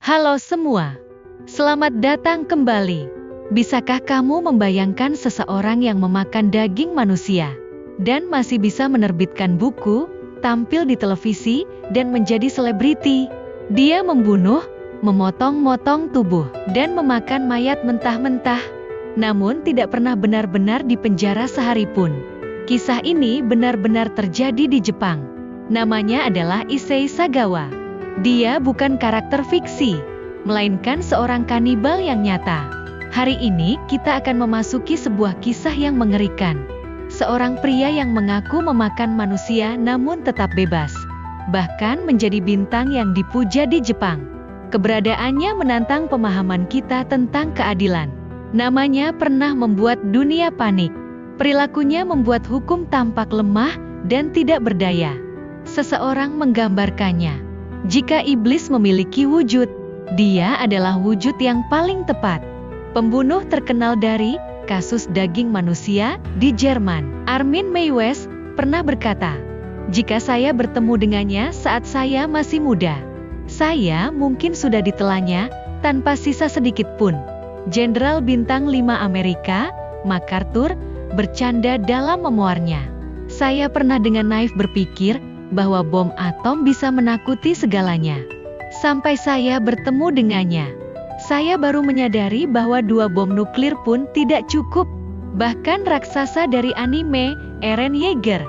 Halo semua, selamat datang kembali. Bisakah kamu membayangkan seseorang yang memakan daging manusia dan masih bisa menerbitkan buku, tampil di televisi, dan menjadi selebriti? Dia membunuh, memotong-motong tubuh, dan memakan mayat mentah-mentah, namun tidak pernah benar-benar dipenjara sehari pun. Kisah ini benar-benar terjadi di Jepang. Namanya adalah Issei Sagawa. Dia bukan karakter fiksi, melainkan seorang kanibal yang nyata. Hari ini kita akan memasuki sebuah kisah yang mengerikan. Seorang pria yang mengaku memakan manusia namun tetap bebas. Bahkan menjadi bintang yang dipuja di Jepang. Keberadaannya menantang pemahaman kita tentang keadilan. Namanya pernah membuat dunia panik. Perilakunya membuat hukum tampak lemah dan tidak berdaya. Seseorang menggambarkannya. Jika iblis memiliki wujud, dia adalah wujud yang paling tepat. Pembunuh terkenal dari kasus daging manusia di Jerman, Armin Meiwes, pernah berkata, "Jika saya bertemu dengannya saat saya masih muda, saya mungkin sudah ditelannya tanpa sisa sedikit pun." Jenderal Bintang 5 Amerika, MacArthur, bercanda dalam memoarnya. "Saya pernah dengan naif berpikir bahwa bom atom bisa menakuti segalanya. Sampai saya bertemu dengannya, saya baru menyadari bahwa 2 bom nuklir pun tidak cukup." Bahkan raksasa dari anime, Eren Yeager,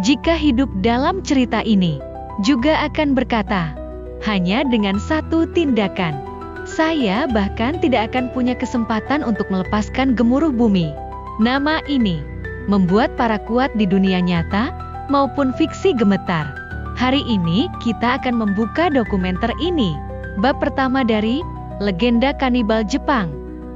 jika hidup dalam cerita ini, juga akan berkata, "Hanya dengan satu tindakan, saya bahkan tidak akan punya kesempatan untuk melepaskan gemuruh bumi." Nama ini membuat para kuat di dunia nyata maupun fiksi gemetar. Hari ini kita akan membuka dokumenter ini. Bab pertama dari Legenda Kanibal Jepang,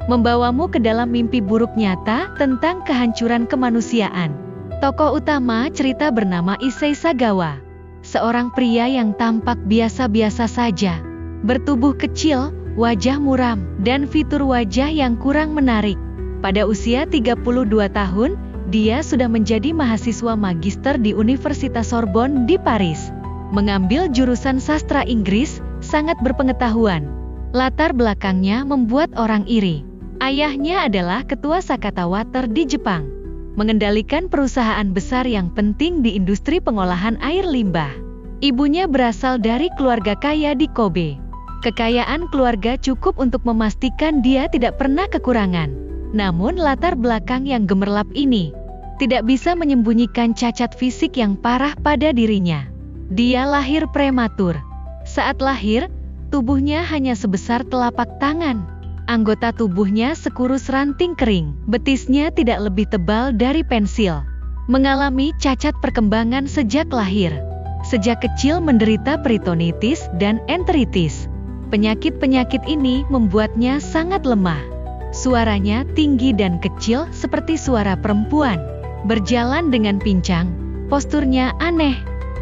membawamu ke dalam mimpi buruk nyata tentang kehancuran kemanusiaan. Tokoh utama cerita bernama Issei Sagawa, seorang pria yang tampak biasa-biasa saja, bertubuh kecil, wajah muram, dan fitur wajah yang kurang menarik. Pada usia 32 tahun, dia sudah menjadi mahasiswa magister di Universitas Sorbonne di Paris. Mengambil jurusan sastra Inggris, sangat berpengetahuan. Latar belakangnya membuat orang iri. Ayahnya adalah ketua Sakata Water di Jepang, mengendalikan perusahaan besar yang penting di industri pengolahan air limbah. Ibunya berasal dari keluarga kaya di Kobe. Kekayaan keluarga cukup untuk memastikan dia tidak pernah kekurangan. Namun latar belakang yang gemerlap ini tidak bisa menyembunyikan cacat fisik yang parah pada dirinya. Dia lahir prematur. Saat lahir, tubuhnya hanya sebesar telapak tangan. Anggota tubuhnya sekurus ranting kering. Betisnya tidak lebih tebal dari pensil. Mengalami cacat perkembangan sejak lahir. Sejak kecil menderita peritonitis dan enteritis. Penyakit-penyakit ini membuatnya sangat lemah. Suaranya tinggi dan kecil seperti suara perempuan. Berjalan dengan pincang, posturnya aneh.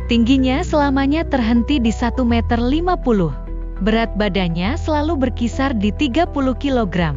Tingginya selamanya terhenti di 1,50 meter. Berat badannya selalu berkisar di 30 kg.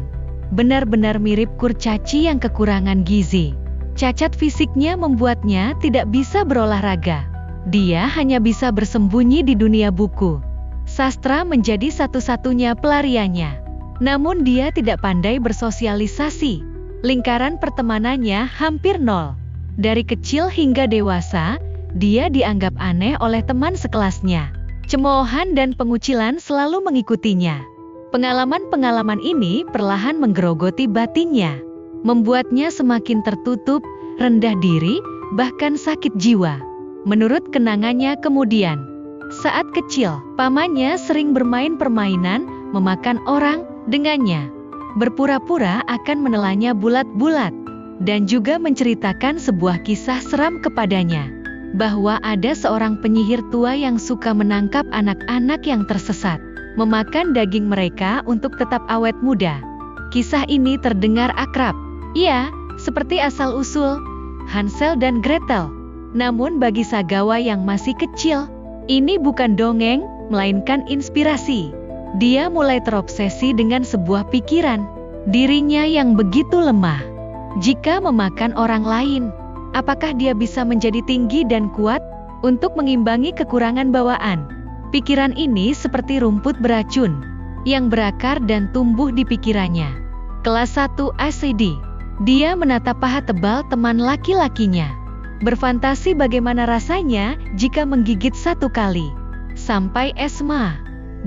Benar-benar mirip kurcaci yang kekurangan gizi. Cacat fisiknya membuatnya tidak bisa berolahraga. Dia hanya bisa bersembunyi di dunia buku. Sastra menjadi satu-satunya pelariannya. Namun dia tidak pandai bersosialisasi. Lingkaran pertemanannya hampir nol. Dari kecil hingga dewasa, dia dianggap aneh oleh teman sekelasnya. Cemoohan dan pengucilan selalu mengikutinya. Pengalaman-pengalaman ini perlahan menggerogoti batinnya, membuatnya semakin tertutup, rendah diri, bahkan sakit jiwa. Menurut kenangannya kemudian, saat kecil, pamannya sering bermain permainan, memakan orang dengannya, berpura-pura akan menelannya bulat-bulat, dan juga menceritakan sebuah kisah seram kepadanya, bahwa ada seorang penyihir tua yang suka menangkap anak-anak yang tersesat, memakan daging mereka untuk tetap awet muda. Kisah ini terdengar akrab. Iya, seperti asal-usul Hansel dan Gretel. Namun bagi Sagawa yang masih kecil, ini bukan dongeng, melainkan inspirasi. Dia mulai terobsesi dengan sebuah pikiran, dirinya yang begitu lemah. Jika memakan orang lain, apakah dia bisa menjadi tinggi dan kuat untuk mengimbangi kekurangan bawaan? Pikiran ini seperti rumput beracun. yang berakar dan tumbuh di pikirannya. Kelas 1 ACD. Dia menatap paha tebal teman laki-lakinya. Berfantasi bagaimana rasanya jika menggigit 1 kali. Sampai SMA.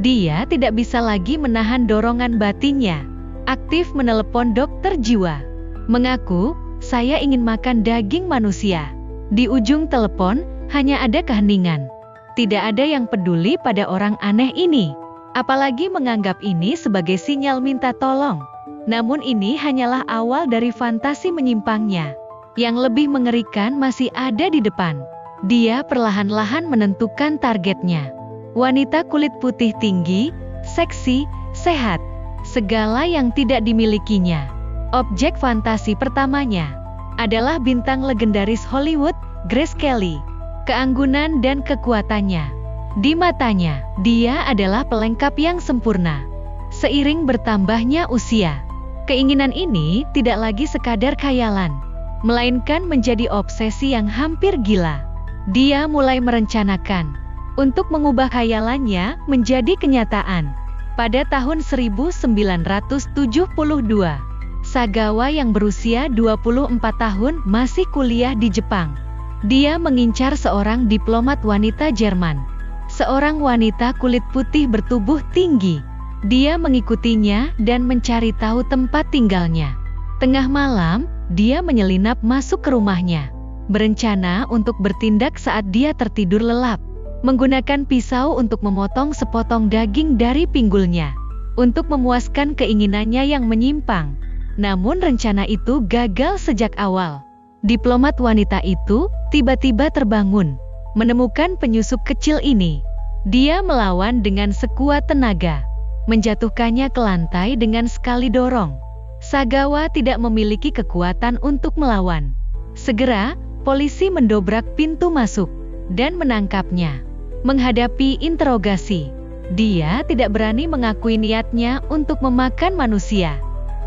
Dia tidak bisa lagi menahan dorongan batinnya. Aktif menelepon dokter jiwa. Mengaku, saya ingin makan daging manusia. Di ujung telepon, hanya ada keheningan. Tidak ada yang peduli pada orang aneh ini. Apalagi menganggap ini sebagai sinyal minta tolong. Namun ini hanyalah awal dari fantasi menyimpangnya. Yang lebih mengerikan masih ada di depan. Dia perlahan-lahan menentukan targetnya. Wanita kulit putih tinggi, seksi, sehat. Segala yang tidak dimilikinya. Objek fantasi pertamanya adalah bintang legendaris Hollywood, Grace Kelly. Keanggunan dan kekuatannya. Di matanya, dia adalah pelengkap yang sempurna. Seiring bertambahnya usia, keinginan ini tidak lagi sekadar khayalan, melainkan menjadi obsesi yang hampir gila. Dia mulai merencanakan untuk mengubah khayalannya menjadi kenyataan. Pada tahun 1972, Sagawa yang berusia 24 tahun masih kuliah di Jepang. Dia mengincar seorang diplomat wanita Jerman. Seorang wanita kulit putih bertubuh tinggi. Dia mengikutinya dan mencari tahu tempat tinggalnya. Tengah malam, dia menyelinap masuk ke rumahnya. Berencana untuk bertindak saat dia tertidur lelap. Menggunakan pisau untuk memotong sepotong daging dari pinggulnya. Untuk memuaskan keinginannya yang menyimpang. Namun rencana itu gagal sejak awal. Diplomat wanita itu tiba-tiba terbangun. Menemukan penyusup kecil ini. Dia melawan dengan sekuat tenaga. Menjatuhkannya ke lantai dengan sekali dorong. Sagawa tidak memiliki kekuatan untuk melawan. Segera, polisi mendobrak pintu masuk dan menangkapnya. Menghadapi interogasi, dia tidak berani mengakui niatnya untuk memakan manusia.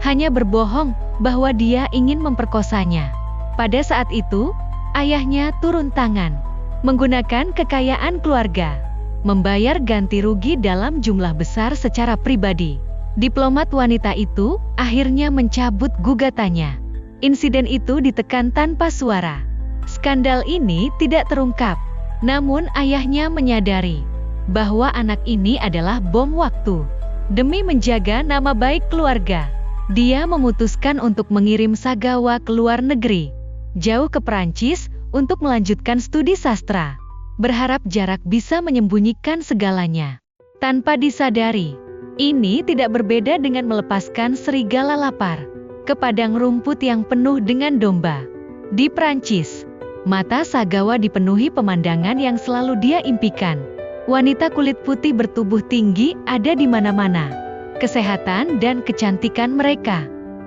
Hanya berbohong bahwa dia ingin memperkosanya. Pada saat itu, ayahnya turun tangan, menggunakan kekayaan keluarga, membayar ganti rugi dalam jumlah besar secara pribadi. Diplomat wanita itu akhirnya mencabut gugatannya. Insiden itu ditekan tanpa suara. Skandal ini tidak terungkap. Namun ayahnya menyadari bahwa anak ini adalah bom waktu. Demi menjaga nama baik keluarga, dia memutuskan untuk mengirim Sagawa ke luar negeri, jauh ke Perancis, untuk melanjutkan studi sastra. Berharap jarak bisa menyembunyikan segalanya. Tanpa disadari, ini tidak berbeda dengan melepaskan serigala lapar ke padang rumput yang penuh dengan domba. Di Perancis, mata Sagawa dipenuhi pemandangan yang selalu dia impikan. Wanita kulit putih bertubuh tinggi ada di mana-mana. Kesehatan dan kecantikan mereka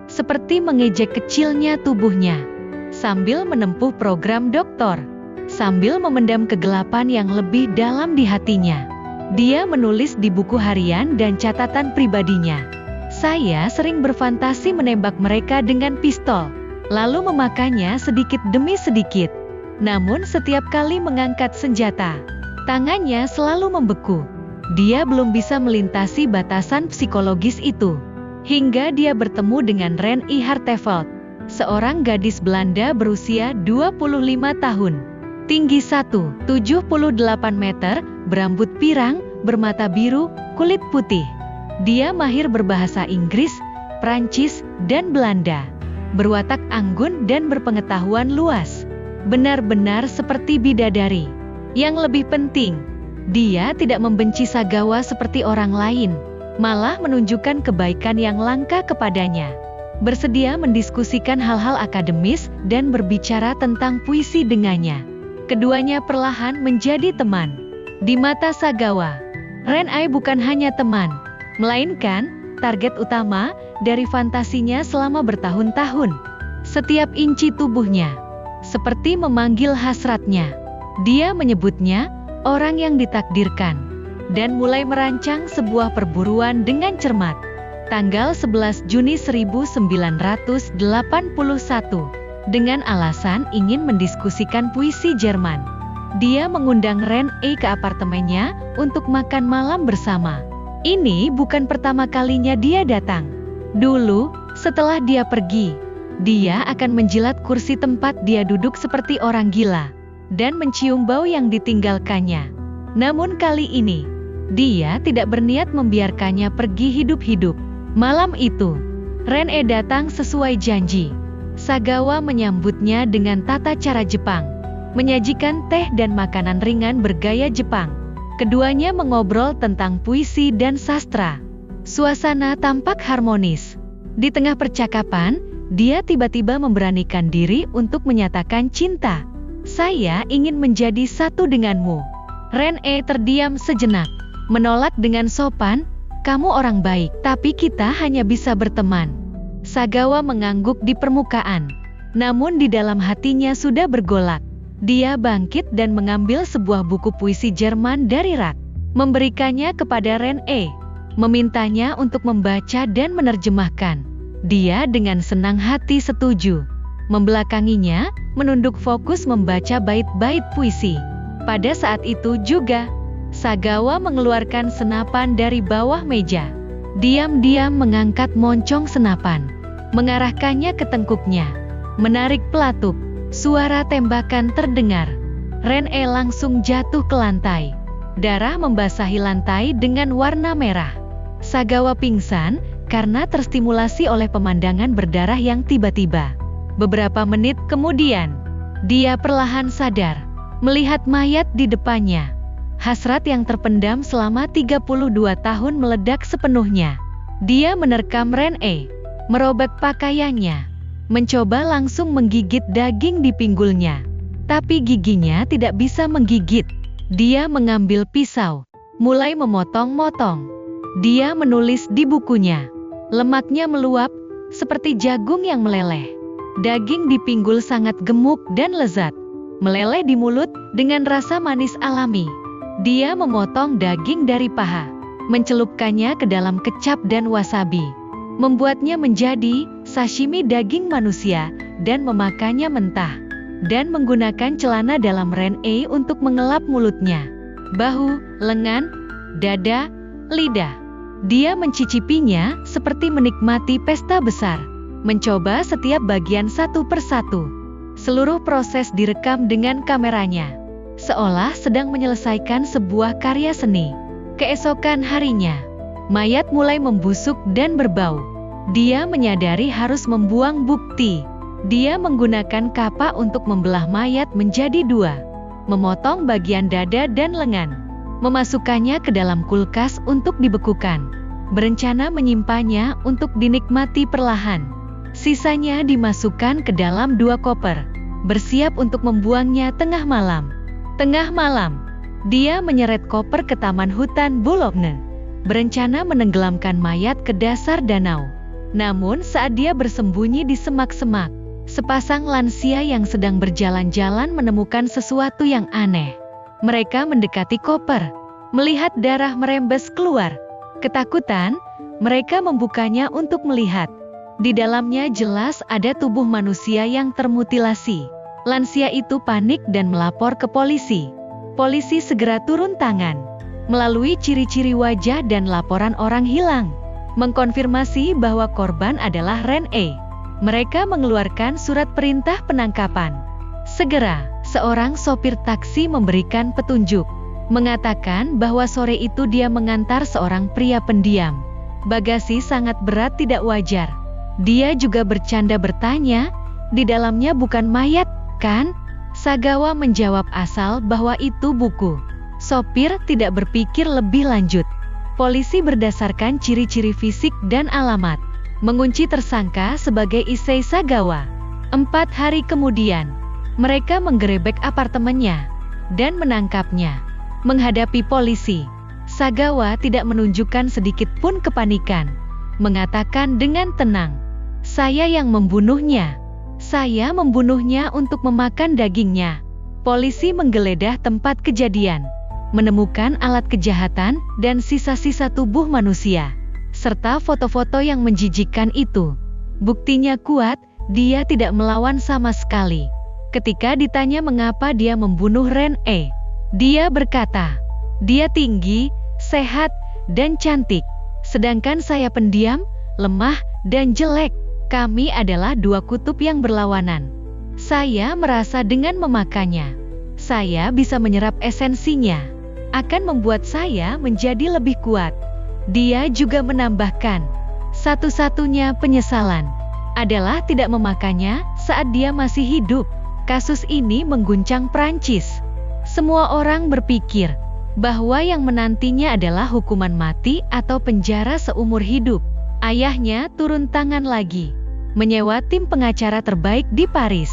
seperti mengejek kecilnya tubuhnya. Sambil menempuh program doktor, sambil memendam kegelapan yang lebih dalam di hatinya, dia menulis di buku harian dan catatan pribadinya. Saya sering berfantasi menembak mereka dengan pistol, lalu memakannya sedikit demi sedikit. Namun setiap kali mengangkat senjata, tangannya selalu membeku. Dia belum bisa melintasi batasan psikologis itu. Hingga dia bertemu dengan Renée Hartevelt, seorang gadis Belanda berusia 25 tahun. Tinggi 1,78 meter, berambut pirang, bermata biru, kulit putih. Dia mahir berbahasa Inggris, Prancis, dan Belanda. Berwatak anggun dan berpengetahuan luas. Benar-benar seperti bidadari. Yang lebih penting, dia tidak membenci Sagawa seperti orang lain, malah menunjukkan kebaikan yang langka kepadanya. Bersedia mendiskusikan hal-hal akademis dan berbicara tentang puisi dengannya. Keduanya perlahan menjadi teman. Di mata Sagawa, Renée bukan hanya teman, melainkan target utama dari fantasinya selama bertahun-tahun. Setiap inci tubuhnya seperti memanggil hasratnya. Dia menyebutnya orang yang ditakdirkan dan mulai merancang sebuah perburuan dengan cermat. Tanggal 11 Juni 1981 dengan alasan ingin mendiskusikan puisi Jerman. Dia mengundang Renée ke apartemennya untuk makan malam bersama. Ini bukan pertama kalinya dia datang. Dulu, setelah dia pergi, dia akan menjilat kursi tempat dia duduk seperti orang gila, dan mencium bau yang ditinggalkannya. Namun kali ini, dia tidak berniat membiarkannya pergi hidup-hidup. Malam itu, Ren-e datang sesuai janji. Sagawa menyambutnya dengan tata cara Jepang, menyajikan teh dan makanan ringan bergaya Jepang. Keduanya mengobrol tentang puisi dan sastra. Suasana tampak harmonis. Di tengah percakapan, dia tiba-tiba memberanikan diri untuk menyatakan cinta. "Saya ingin menjadi satu denganmu." Ren-e terdiam sejenak, menolak dengan sopan, "Kamu orang baik, tapi kita hanya bisa berteman." Sagawa mengangguk di permukaan, namun di dalam hatinya sudah bergolak. Dia bangkit dan mengambil sebuah buku puisi Jerman dari rak, memberikannya kepada Ren-e, memintanya untuk membaca dan menerjemahkan. Dia dengan senang hati setuju. Membelakanginya, menunduk fokus membaca bait-bait puisi. Pada saat itu juga, Sagawa mengeluarkan senapan dari bawah meja. Diam-diam mengangkat moncong senapan, mengarahkannya ke tengkuknya, menarik pelatuk. Suara tembakan terdengar. Ren-e langsung jatuh ke lantai. Darah membasahi lantai dengan warna merah. Sagawa pingsan karena terstimulasi oleh pemandangan berdarah yang tiba-tiba. Beberapa menit kemudian, dia perlahan sadar, melihat mayat di depannya. Hasrat yang terpendam selama 32 tahun meledak sepenuhnya. Dia menerkam Ren-e, merobek pakaiannya, mencoba langsung menggigit daging di pinggulnya. Tapi giginya tidak bisa menggigit. Dia mengambil pisau, mulai memotong-motong. Dia menulis di bukunya. Lemaknya meluap, seperti jagung yang meleleh. Daging di pinggul sangat gemuk dan lezat, meleleh di mulut dengan rasa manis alami. Dia memotong daging dari paha, mencelupkannya ke dalam kecap dan wasabi, membuatnya menjadi sashimi daging manusia, dan memakannya mentah, dan menggunakan celana dalam Ren-e untuk mengelap mulutnya, bahu, lengan, dada, lidah. Dia mencicipinya seperti menikmati pesta besar, mencoba setiap bagian satu persatu. Seluruh proses direkam dengan kameranya, seolah sedang menyelesaikan sebuah karya seni. Keesokan harinya, mayat mulai membusuk dan berbau. Dia menyadari harus membuang bukti. Dia menggunakan kapa untuk membelah mayat menjadi dua, memotong bagian dada dan lengan, memasukkannya ke dalam kulkas untuk dibekukan, berencana menyimpannya untuk dinikmati perlahan. Sisanya dimasukkan ke dalam 2 koper, bersiap untuk membuangnya tengah malam. Tengah malam, dia menyeret koper ke taman hutan Boulogne, berencana menenggelamkan mayat ke dasar danau. Namun saat dia bersembunyi di semak-semak, sepasang lansia yang sedang berjalan-jalan menemukan sesuatu yang aneh. Mereka mendekati koper, melihat darah merembes keluar. Ketakutan, mereka membukanya untuk melihat. Di dalamnya jelas ada tubuh manusia yang termutilasi. Lansia itu panik dan melapor ke polisi. Polisi segera turun tangan, melalui ciri-ciri wajah dan laporan orang hilang, mengkonfirmasi bahwa korban adalah Ren-e. Mereka mengeluarkan surat perintah penangkapan. Segera, seorang sopir taksi memberikan petunjuk, mengatakan bahwa sore itu dia mengantar seorang pria pendiam. Bagasi sangat berat tidak wajar. Dia juga bercanda bertanya, "Di dalamnya bukan mayat, kan?" Sagawa menjawab asal bahwa itu buku. Sopir tidak berpikir lebih lanjut. Polisi berdasarkan ciri-ciri fisik dan alamat, mengunci tersangka sebagai Issei Sagawa. 4 hari kemudian, mereka menggerebek apartemennya dan menangkapnya. Menghadapi polisi, Sagawa tidak menunjukkan sedikit pun kepanikan, mengatakan dengan tenang, "Saya yang membunuhnya. Saya membunuhnya untuk memakan dagingnya." Polisi menggeledah tempat kejadian, menemukan alat kejahatan dan sisa-sisa tubuh manusia, serta foto-foto yang menjijikkan itu. Buktinya kuat, dia tidak melawan sama sekali. Ketika ditanya mengapa dia membunuh Ren-e, dia berkata, "Dia tinggi, sehat, dan cantik. Sedangkan saya pendiam, lemah, dan jelek. Kami adalah dua kutub yang berlawanan. Saya merasa dengan memakannya, saya bisa menyerap esensinya, akan membuat saya menjadi lebih kuat. Dia juga menambahkan, satu-satunya penyesalan adalah tidak memakannya saat dia masih hidup. Kasus ini mengguncang Prancis. Semua orang berpikir bahwa yang menantinya adalah hukuman mati atau penjara seumur hidup. Ayahnya turun tangan lagi, menyewa tim pengacara terbaik di Paris,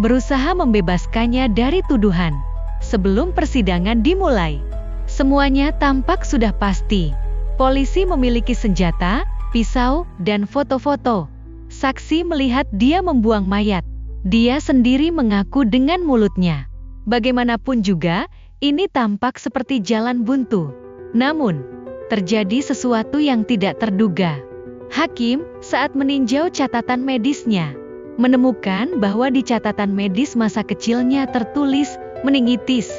berusaha membebaskannya dari tuduhan. Sebelum persidangan dimulai, semuanya tampak sudah pasti. Polisi memiliki senjata, pisau, dan foto-foto. Saksi melihat dia membuang mayat. Dia sendiri mengaku dengan mulutnya. Bagaimanapun juga, ini tampak seperti jalan buntu. Namun, terjadi sesuatu yang tidak terduga. Hakim, saat meninjau catatan medisnya, menemukan bahwa di catatan medis masa kecilnya tertulis meningitis.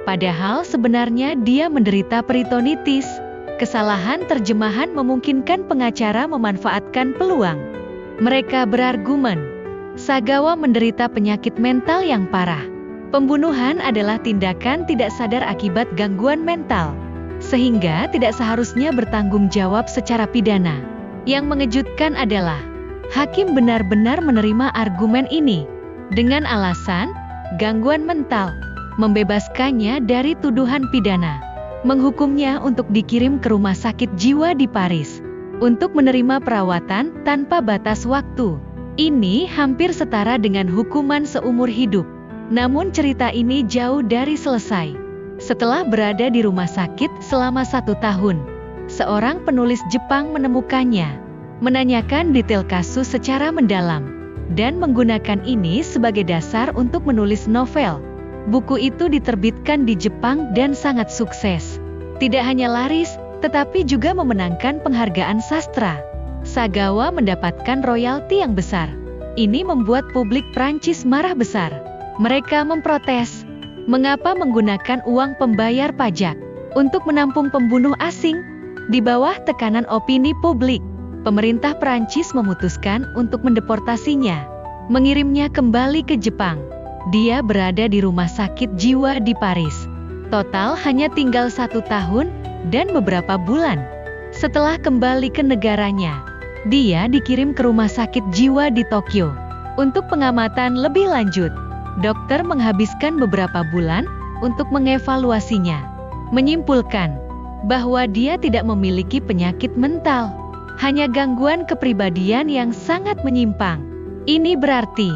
Padahal sebenarnya dia menderita peritonitis. Kesalahan terjemahan memungkinkan pengacara memanfaatkan peluang. Mereka berargumen, Sagawa menderita penyakit mental yang parah. Pembunuhan adalah tindakan tidak sadar akibat gangguan mental, sehingga tidak seharusnya bertanggung jawab secara pidana. Yang mengejutkan adalah, hakim benar-benar menerima argumen ini, dengan alasan, gangguan mental, membebaskannya dari tuduhan pidana, menghukumnya untuk dikirim ke rumah sakit jiwa di Paris, untuk menerima perawatan tanpa batas waktu. Ini hampir setara dengan hukuman seumur hidup. Namun cerita ini jauh dari selesai. Setelah berada di rumah sakit selama 1 tahun, seorang penulis Jepang menemukannya, menanyakan detail kasus secara mendalam, dan menggunakan ini sebagai dasar untuk menulis novel. Buku itu diterbitkan di Jepang dan sangat sukses. Tidak hanya laris, tetapi juga memenangkan penghargaan sastra. Sagawa mendapatkan royalti yang besar. Ini membuat publik Prancis marah besar. Mereka memprotes, mengapa menggunakan uang pembayar pajak untuk menampung pembunuh asing? Di bawah tekanan opini publik, pemerintah Prancis memutuskan untuk mendeportasinya, mengirimnya kembali ke Jepang. Dia berada di rumah sakit jiwa di Paris. Total hanya tinggal 1 tahun dan beberapa bulan. Setelah kembali ke negaranya, dia dikirim ke rumah sakit jiwa di Tokyo untuk pengamatan lebih lanjut. Dokter menghabiskan beberapa bulan untuk mengevaluasinya, menyimpulkan bahwa dia tidak memiliki penyakit mental, hanya gangguan kepribadian yang sangat menyimpang. Ini berarti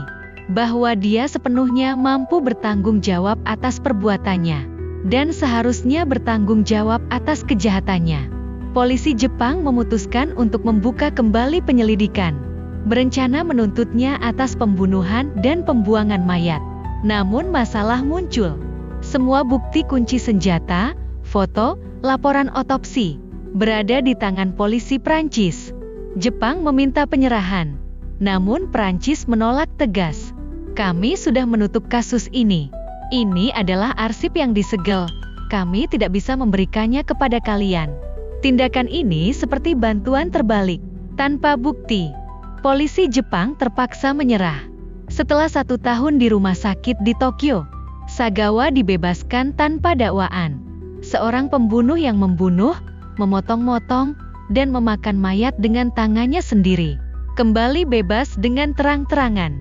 bahwa dia sepenuhnya mampu bertanggung jawab atas perbuatannya, dan seharusnya bertanggung jawab atas kejahatannya. Polisi Jepang memutuskan untuk membuka kembali penyelidikan, berencana menuntutnya atas pembunuhan dan pembuangan mayat. Namun masalah muncul. Semua bukti kunci senjata, foto, laporan otopsi, berada di tangan polisi Prancis. Jepang meminta penyerahan, namun Prancis menolak tegas. Kami sudah menutup kasus ini. Ini adalah arsip yang disegel. Kami tidak bisa memberikannya kepada kalian. Tindakan ini seperti bantuan terbalik, tanpa bukti. Polisi Jepang terpaksa menyerah. Setelah 1 tahun di rumah sakit di Tokyo, Sagawa dibebaskan tanpa dakwaan. Seorang pembunuh yang membunuh, memotong-motong, dan memakan mayat dengan tangannya sendiri, kembali bebas dengan terang-terangan.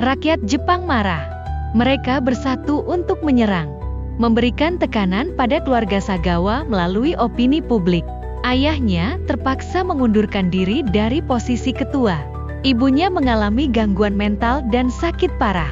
Rakyat Jepang marah. Mereka bersatu untuk menyerang, memberikan tekanan pada keluarga Sagawa melalui opini publik. Ayahnya terpaksa mengundurkan diri dari posisi ketua. Ibunya mengalami gangguan mental dan sakit parah.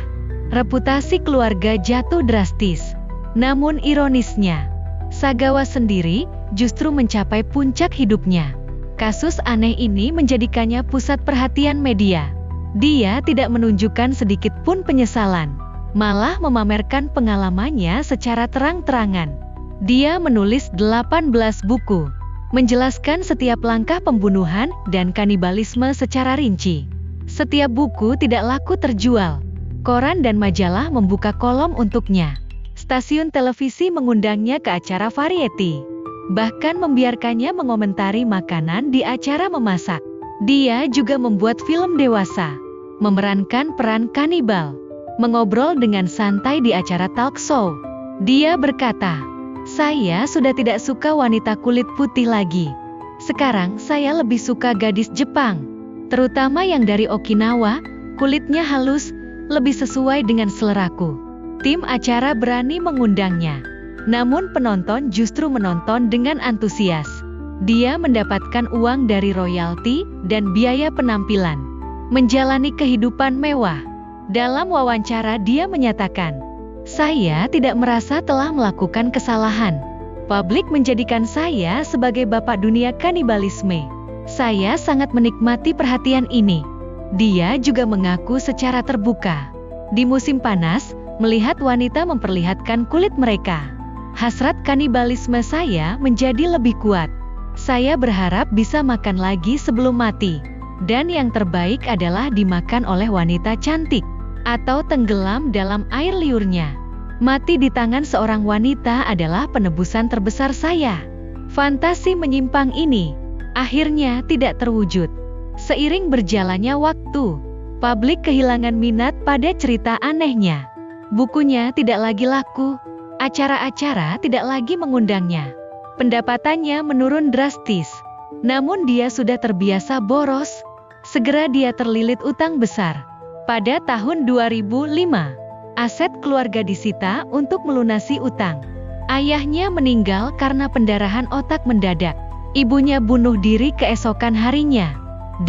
Reputasi keluarga jatuh drastis. Namun ironisnya, Sagawa sendiri justru mencapai puncak hidupnya. Kasus aneh ini menjadikannya pusat perhatian media. Dia tidak menunjukkan sedikit pun penyesalan, malah memamerkan pengalamannya secara terang-terangan. Dia menulis 18 buku, menjelaskan setiap langkah pembunuhan dan kanibalisme secara rinci. Setiap buku tidak laku terjual. Koran dan majalah membuka kolom untuknya. Stasiun televisi mengundangnya ke acara variety. bahkan membiarkannya mengomentari makanan di acara memasak. Dia juga membuat film dewasa, memerankan peran kanibal, mengobrol dengan santai di acara talk show. Dia berkata, "Saya sudah tidak suka wanita kulit putih lagi. Sekarang saya lebih suka gadis Jepang, terutama yang dari Okinawa, kulitnya halus, lebih sesuai dengan seleraku." Tim acara berani mengundangnya, namun penonton justru menonton dengan antusias. Dia mendapatkan uang dari royalti dan biaya penampilan, menjalani kehidupan mewah. Dalam wawancara dia menyatakan, "Saya tidak merasa telah melakukan kesalahan. Publik menjadikan saya sebagai bapak dunia kanibalisme. Saya sangat menikmati perhatian ini." Dia juga mengaku secara terbuka, di musim panas, melihat wanita memperlihatkan kulit mereka, hasrat kanibalisme saya menjadi lebih kuat. Saya berharap bisa makan lagi sebelum mati. Dan yang terbaik adalah dimakan oleh wanita cantik, atau tenggelam dalam air liurnya. Mati di tangan seorang wanita adalah penebusan terbesar saya. Fantasi menyimpang ini akhirnya tidak terwujud. Seiring berjalannya waktu, publik kehilangan minat pada cerita anehnya. Bukunya tidak lagi laku, acara-acara tidak lagi mengundangnya. Pendapatannya menurun drastis. Namun dia sudah terbiasa boros. Segera dia terlilit utang besar. Pada tahun 2005, aset keluarga disita untuk melunasi utang. Ayahnya meninggal karena pendarahan otak mendadak. Ibunya bunuh diri keesokan harinya.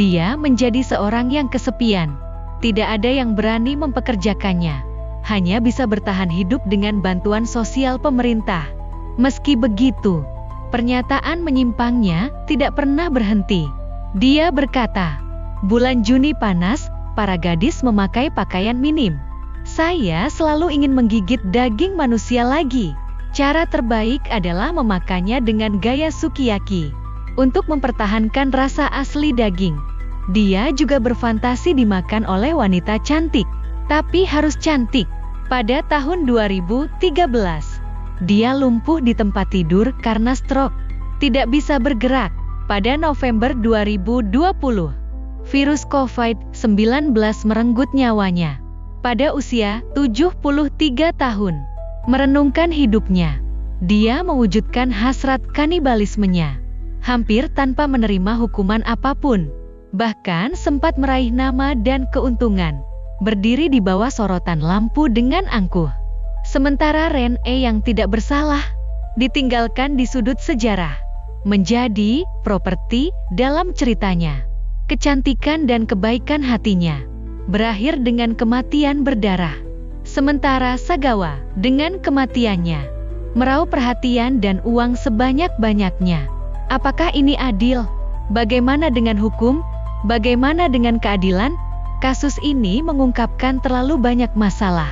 Dia menjadi seorang yang kesepian. Tidak ada yang berani mempekerjakannya. Hanya bisa bertahan hidup dengan bantuan sosial pemerintah. Meski begitu, pernyataan menyimpangnya tidak pernah berhenti. Dia berkata, "Bulan Juni panas, para gadis memakai pakaian minim. Saya selalu ingin menggigit daging manusia lagi. Cara terbaik adalah memakannya dengan gaya sukiyaki, untuk mempertahankan rasa asli daging." Dia juga berfantasi dimakan oleh wanita cantik, tapi harus cantik. Pada tahun 2013, dia lumpuh di tempat tidur karena stroke, tidak bisa bergerak. Pada November 2020, virus COVID-19 merenggut nyawanya. Pada usia 73 tahun, merenungkan hidupnya, dia mewujudkan hasrat kanibalismenya, hampir tanpa menerima hukuman apapun. Bahkan sempat meraih nama dan keuntungan, berdiri di bawah sorotan lampu dengan angkuh. Sementara Rene yang tidak bersalah, ditinggalkan di sudut sejarah, menjadi properti dalam ceritanya. Kecantikan dan kebaikan hatinya berakhir dengan kematian berdarah. Sementara Sagawa, dengan kematiannya, meraup perhatian dan uang sebanyak-banyaknya. Apakah ini adil? Bagaimana dengan hukum? Bagaimana dengan keadilan? Kasus ini mengungkapkan terlalu banyak masalah.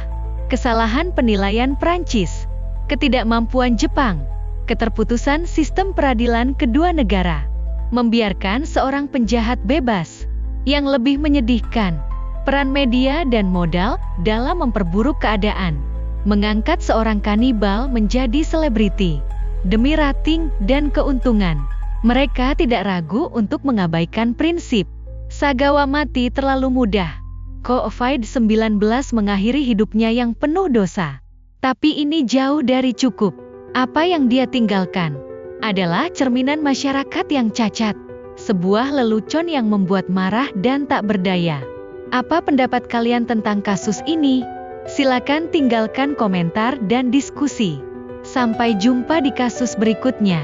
Kesalahan penilaian Prancis, ketidakmampuan Jepang, keterputusan sistem peradilan kedua negara, membiarkan seorang penjahat bebas. Yang lebih menyedihkan, peran media dan modal dalam memperburuk keadaan, mengangkat seorang kanibal menjadi selebriti demi rating dan keuntungan. Mereka tidak ragu untuk mengabaikan prinsip. Sagawa mati terlalu mudah. COVID-19 mengakhiri hidupnya yang penuh dosa. Tapi ini jauh dari cukup. Apa yang dia tinggalkan adalah cerminan masyarakat yang cacat. Sebuah lelucon yang membuat marah dan tak berdaya. Apa pendapat kalian tentang kasus ini? Silakan tinggalkan komentar dan diskusi. Sampai jumpa di kasus berikutnya.